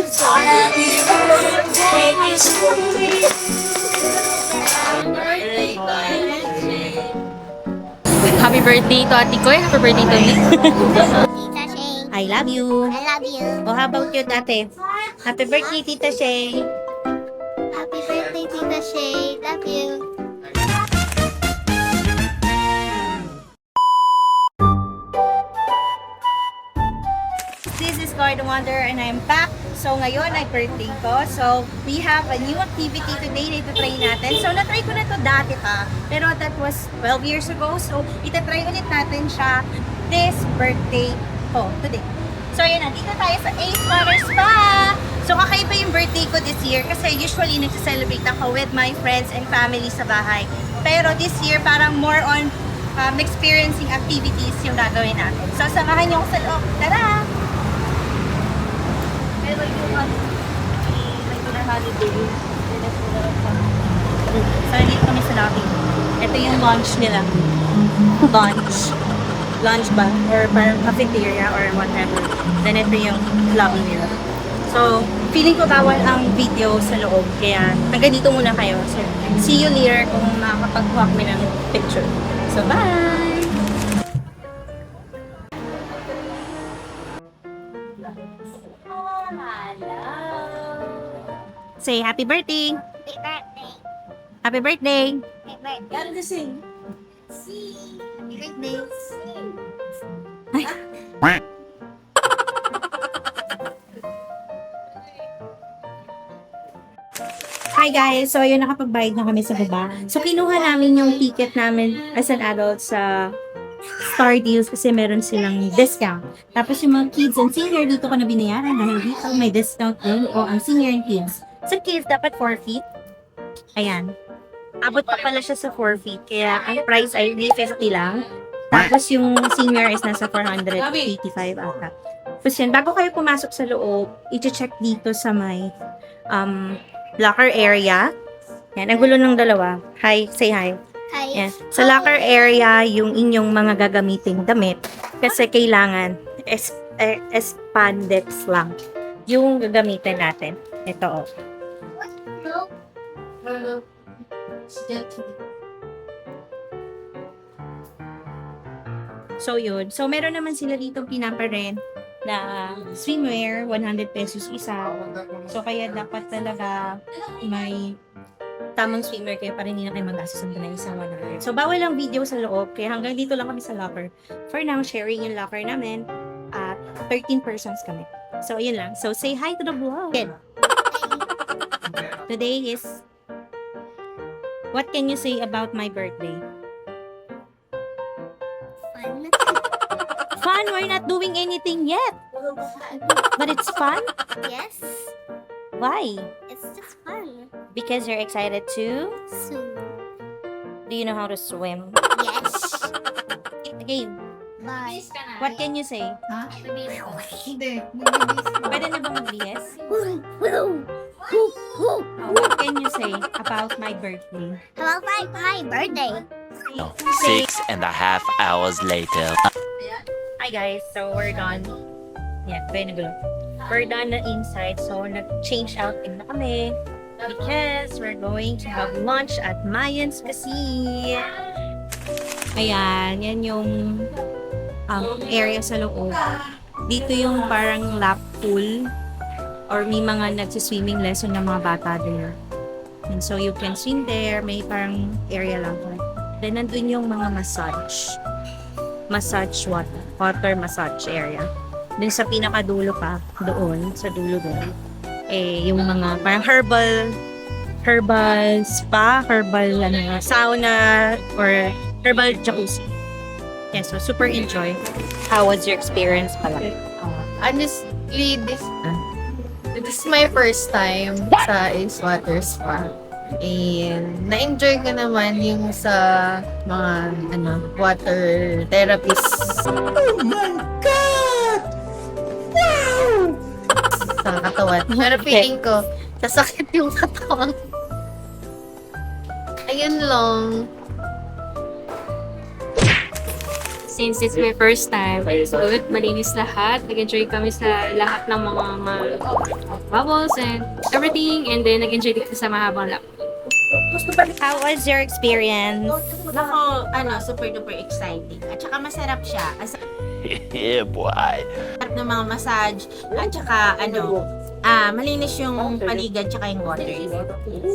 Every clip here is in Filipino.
Happy birthday to Ate Koy. Happy birthday to me. Tita Shay. I love you. I love you. Oh, how about you, ate? Happy birthday, Tita Shay. Happy birthday, Tita Shay. Love you. This is Card Wonder and I'm back. So ngayon ay birthday ko. So we have a new activity today na ito-try natin. So na-try ko na to dati pa. Pero that was 12 years ago. So ita-try ulit natin siya this birthday ko today. So yun, nandito tayo sa Ace Water Spa. So kakaiba yung birthday ko this year kasi usually nag-celebrate ako with my friends and family sa bahay. Pero this year parang more on experiencing activities yung gagawin natin. So samahan niyo ako sa loob. Tara! Pero yung regular holiday, so dito kami sa lobby. Ito yung lunch nila. Lunch ba? Or parang cafeteria or whatever. Then ito yung lobby nila. So, feeling ko bawal ang video sa loob. Kaya, hanggang dito muna kayo. So, see you later kung makakapag-walk kami ng picture. So, bye! Say happy birthday! Happy birthday. Happy birthday! Happy birthday. Gotta sing. Happy birthday. Hi guys! So, ayun, nakapagbayad na kami sa baba. So, kinuha namin yung ticket namin as an adult sa Star Deals kasi meron silang discount. Tapos yung mga kids and senior dito ko na binayaran dahil dito may discount din o ang senior and kids. Sa kids, dapat 4 feet. Ayan. Abot pa pala siya sa 4 feet. Kaya ang price ay 350 lang. Tapos yung senior is nasa 485 ata. Tapos yan, bago kayo pumasok sa loob, i-check dito sa may locker area. Yan, ang gulo ng dalawa. Hi, say hi. Hi. Yan. Sa locker area, yung inyong mga gagamiting damit. Kasi kailangan spandex lang. Yung gagamitin natin. Ito, oh. So, yun. So, meron naman sila dito pinaparent na swimwear, 100 pesos isa. So, kaya dapat talaga may tamang swimwear kayo para hindi na kayo mag-gastos ng isang 100. So, bawal lang video sa loob. Kaya hanggang dito lang kami sa locker. For now, sharing yung locker namin at 13 persons kami. So, yun lang. So, say hi to the vlog. Today is... What can you say about my birthday? Fun. Fun! We're not doing anything yet. But it's fun? Yes. Why? It's just fun. Because you're excited to? So, Do you know how to swim? yes. Okay, Bye. what can you say? Hindi. Pwede na ba mag-BS? Woo! What can you say about my birthday? How about my birthday? 6.5 hours later. Hi guys, so we're done. Yeah, very good. We're done na inside, so nag-change outfit na kami. Because we're going to have lunch at Mayan's kasi. Ayan, yan yung area sa loob. Dito yung parang lap pool or may mga nagsiswimming lesson ng mga bata there. And so you can swim there, may parang area lang. Then nandun yung mga massage water massage area. Dun sa pinakadulo pa, doon, sa dulo doon, yung mga parang herbal spa, sauna, or herbal jacuzzi. Yeah, so super enjoy. How was your experience pala? Honestly, this is my first time sa Ace Water Spa. And na-enjoy ko naman yung sa mga water therapists. Oh my God! Wow! Sa katawan. Pero feeling ko, sasakit yung katawan. Ayun lang. since it's my first time. So, malinis lahat. Nag-enjoy kami sa lahat ng mga bubbles and everything. And then, nag-enjoy din sa mahabang lap. How was your experience? Nako, super duper exciting. At saka masarap siya. As Yeah, boy. sarap ng mga massage. At saka, malinis yung paligid tsaka yung water.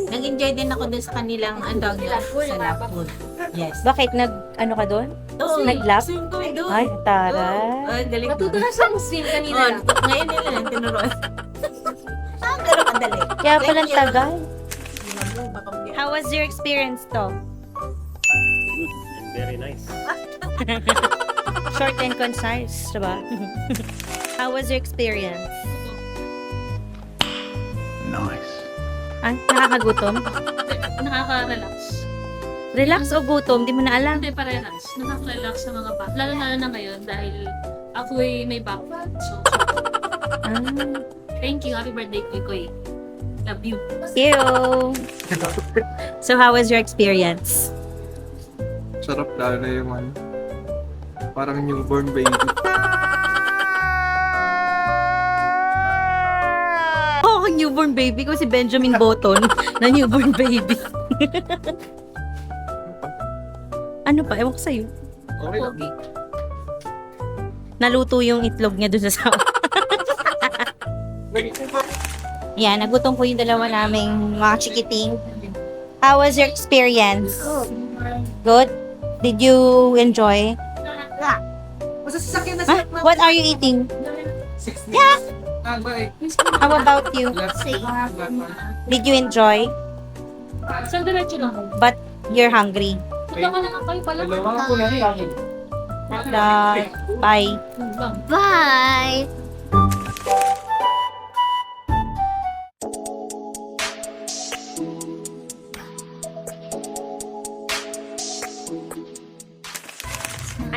Nag-enjoy din ako dun sa kanilang, sa lap pool. Yes. Bakit ka doon? Oo, Nag-lap? swim kami doon. Ay, tara. Ay, galing. Natuto na sa Muslim kanina. Ngayon nila lang tinuruan. Pero kadali. Kaya palang Thank you. tagal. How was your experience to? Very nice. Short and concise, diba? How was your experience? Nice. Nakakagutom? Nakaka-relax. Relax o gutom? Di mo na alam. Hindi, parehas. Nakaka-relax sa mga back. Lalo na ngayon dahil ako'y may back. So, Ah, thank you. Happy birthday, Kuy. Love you. you. So, how was your experience? Sarap lalo na yung parang newborn baby. Oh, newborn baby ko si Benjamin Button na newborn baby. Ano pa? Ewan ko sa'yo. Okay lang. Naluto yung itlog niya doon sa sawa. Yan, nagutom po yung dalawa naming mga chikiting. How was your experience? Good? Did you enjoy? Huh? What are you eating? Yeah. How about you? Did you enjoy? Saan diretso lang? But you're hungry. Punta ka na nga kayo pala. Bye. Bye!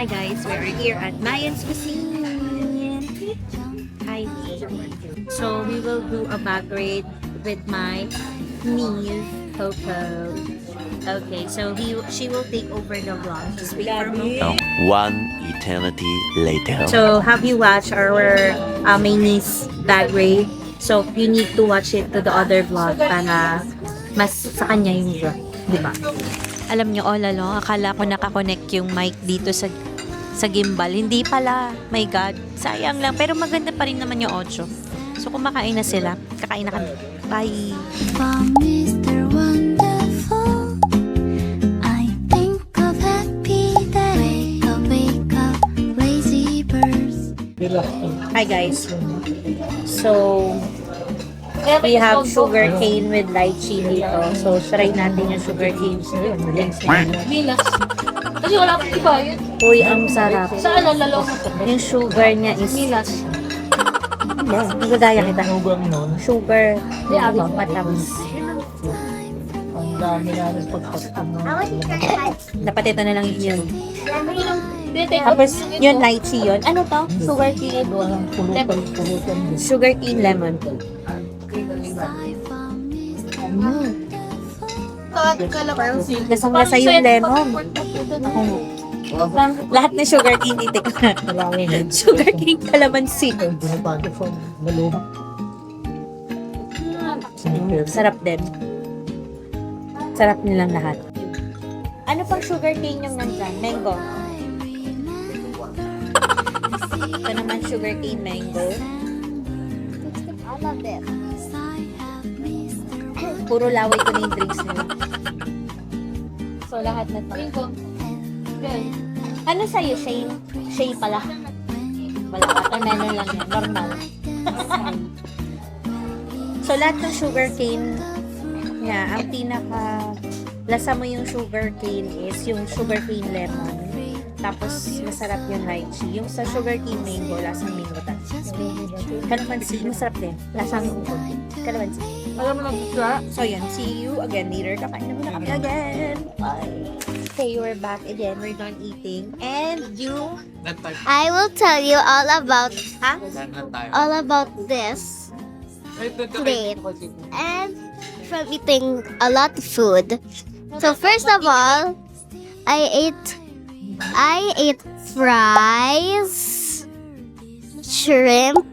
Hi guys, we're here at Mayan's Cuisine. Hi. So we will do a bag raid with my niece, Coco. Okay, so she will take over the vlog. Just wait for a moment. One eternity later. So have you watched our my niece bag raid? So you need to watch it to the other vlog para mas sa kanya yung vlog, di ba? Alam nyo, all along, akala ko nakakonect yung mic dito sa gimbal. Hindi pala. My God. Sayang lang. Pero maganda pa rin naman yung audio. So, kumakain na sila. Kakain na kami. Bye! Mr. Wonderful, I think of happy day. Wake up, lazy birds. Hi, guys. So, we have sugar cane with lychee dito. So, try natin yung sugar cane. Milas. Kasi wala akong iba yun. Uy, ang sarap. Saan ang lalo? Yung sugar niya is... Milas. Hindi ko daya kita. Sugar. Matamis. Dapat ito na lang yun. Tapos, yun, lychee yun. Ano to? Sugar cane. Sugar cane lemon. Lasang-lasa yung lemon. Lahat ng sugar cane itik. Sugar cane calamansi. Sarap din. Sarap nilang lahat. Ano pang sugar cane yung nandyan? Mango. Ito naman sugar cane mango. I love it. Puro laway ko na yung drinks nila. So, lahat na to. Ano sa'yo, Shane? Shane pala. Wala, watermelon lang yan. Normal. So, lahat ng sugar cane niya, ang pinaka lasa mo yung sugar cane is yung sugar cane lemon. Tapos, masarap yung lychee. Yung sa sugar cane mango, lasang mango. Kalamansi, masarap din. Lasang kalamansi. Alam mo na bigla. So, yun. See you again later. Kakain na muna kami again. Bye. Okay, we're back again. We're done eating. And you... I will tell you all about this plate and from eating a lot of food. So first of all, I ate fries, shrimp,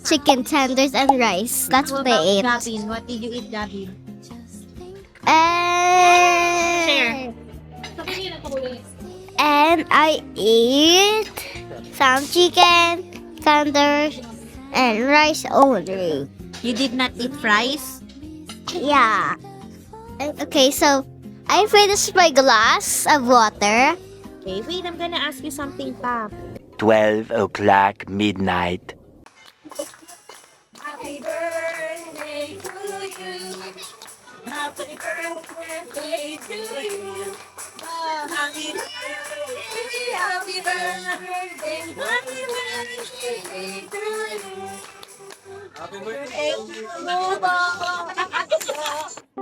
chicken tenders, and rice. That's what I ate. Gavin, what did you eat, Gavin? And I ate some chicken, tenders, and rice only. You did not eat fries? Yeah. Okay, so I finished my glass of water. Okay, wait, I'm gonna ask you something pa. 12 o'clock midnight.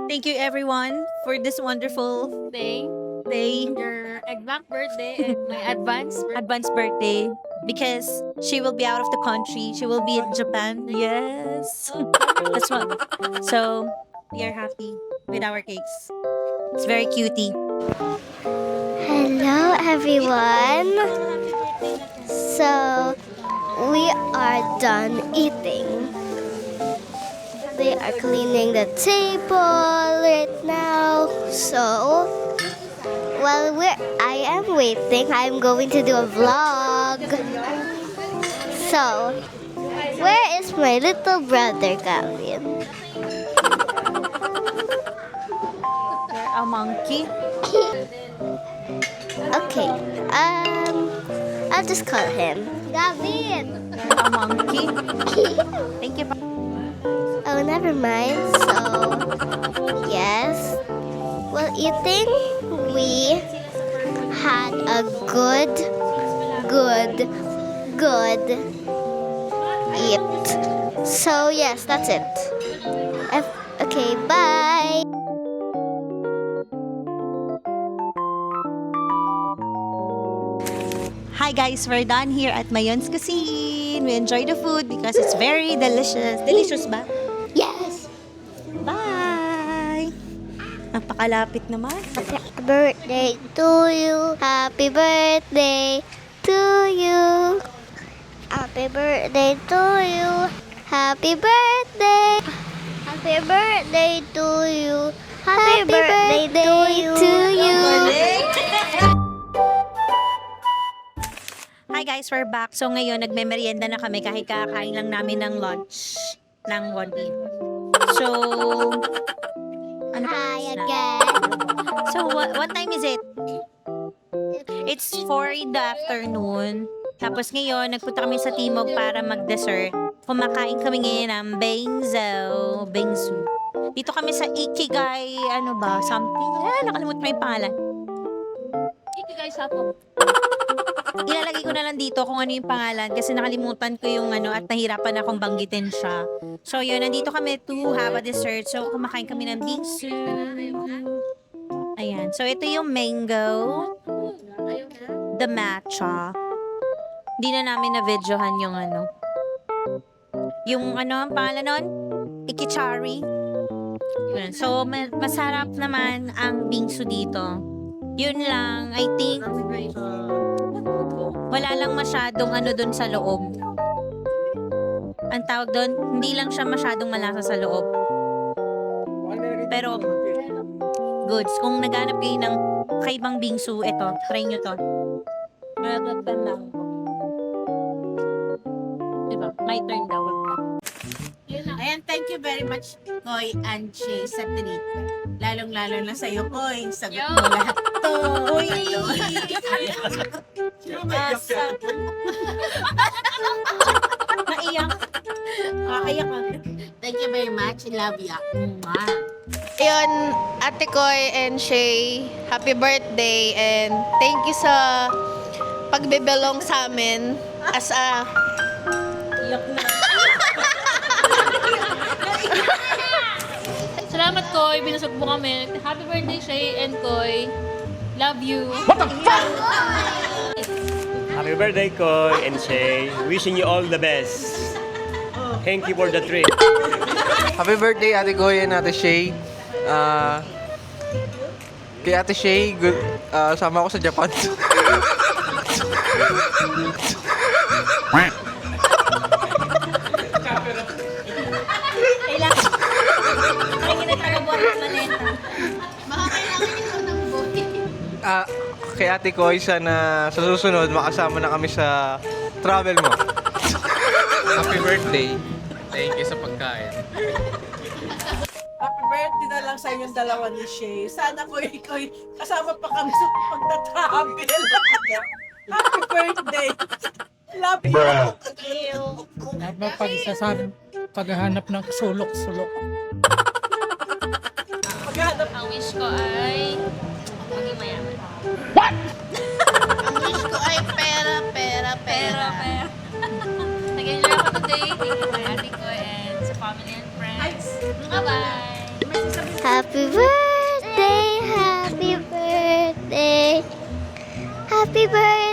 Thank you everyone for this wonderful Thank day, your exact birthday and my advance birthday, because she will be out of the country. She will be in Japan. Yes. That's what. So, we are happy with our cakes. It's very cutie. Hello, everyone. So, we are done eating. They are cleaning the table right now. So, while I am waiting, I'm going to do a vlog. So, where is my little brother, Gavin? You're a monkey. Okay, I'll just call him Gavin. You're a monkey. Thank you. Oh, never mind. So, yes. While eating, we had a good eat. So, yes, that's it. Okay, bye. Hi guys, we're done here at Mayon's Cuisine. We enjoy the food because it's very delicious. Delicious ba? Yes. Bye! Napakalapit naman. Happy birthday to you. Happy birthday to you. Happy birthday to you. Happy birthday. Happy birthday to you. Happy birthday to you. Hi guys, we're back. So ngayon, nagme-merienda na kami kahit kakain lang namin ng lunch ng 1 p.m. So, ano pa? Hi again. So, what time is it? It's 4 in the afternoon. Tapos ngayon, nagpunta kami sa Timog para mag-dessert. Kumakain kami ngayon ng bingsu. Dito kami sa Ikigai, ano ba, something. Nakalimutan ko yung pangalan. Ikigai Sapo. Ilalagay ko na lang dito kung ano yung pangalan kasi nakalimutan ko yung ano at nahirapan akong banggitin siya. So yun, nandito kami to have a dessert. So kumakain kami ng bingsu. Ayan. So ito yung mango. The matcha. Hindi na namin na-videohan yung ano. Yung ano, ang pangalan nun? Ikichari. Yun. So masarap naman ang bingsu dito. Yun lang, I think wala lang masyadong ano dun sa loob. Ang tawag dun, hindi lang siya masyadong malasa sa loob. Pero, goods. Kung naghanap kayo ng kaibang bingsu, eto, try nyo to. Malagatan lang. Diba? My turn daw. Ayan, thank you very much, Koy and Shay, sa treat. Lalong-lalo na sa'yo, Koy. Sagot mo lahat to. Uy! Asa. Naiyak. Kakayak ka. Thank you very much. I love you. Mwah. Ayun, Ate Koy and Shay, happy birthday and thank you sa pagbebelong sa amin as a Iyak na. Salamat, Koy. Binusog mo kami. Happy birthday, Shay and Koy. Love you. Happy birthday, Koy and Shay. Wishing you all the best. Thank you for the treat. Happy birthday, Ate Goy and Ate Shay. Kay Ate Shay, sama ako sa Japan. Kay Ate Koy, sana sa susunod makasama na kami sa travel mo. Happy birthday. Thank you sa pagkain. Happy birthday na lang sa inyong dalawa ni Shay. Sana po ikaw kasama pa kami sa pagta-travel. Happy birthday! Love you! Paghahanap ng sulok-sulok. Maghanap Ang wish ko ay maging mayaman. Ang wish ko ay pera, pera, pera. Nag-enjoy ako today. Thank you kay Ate Koy and sa family and friends. Bye-bye! Happy birthday, happy birthday, happy birthday.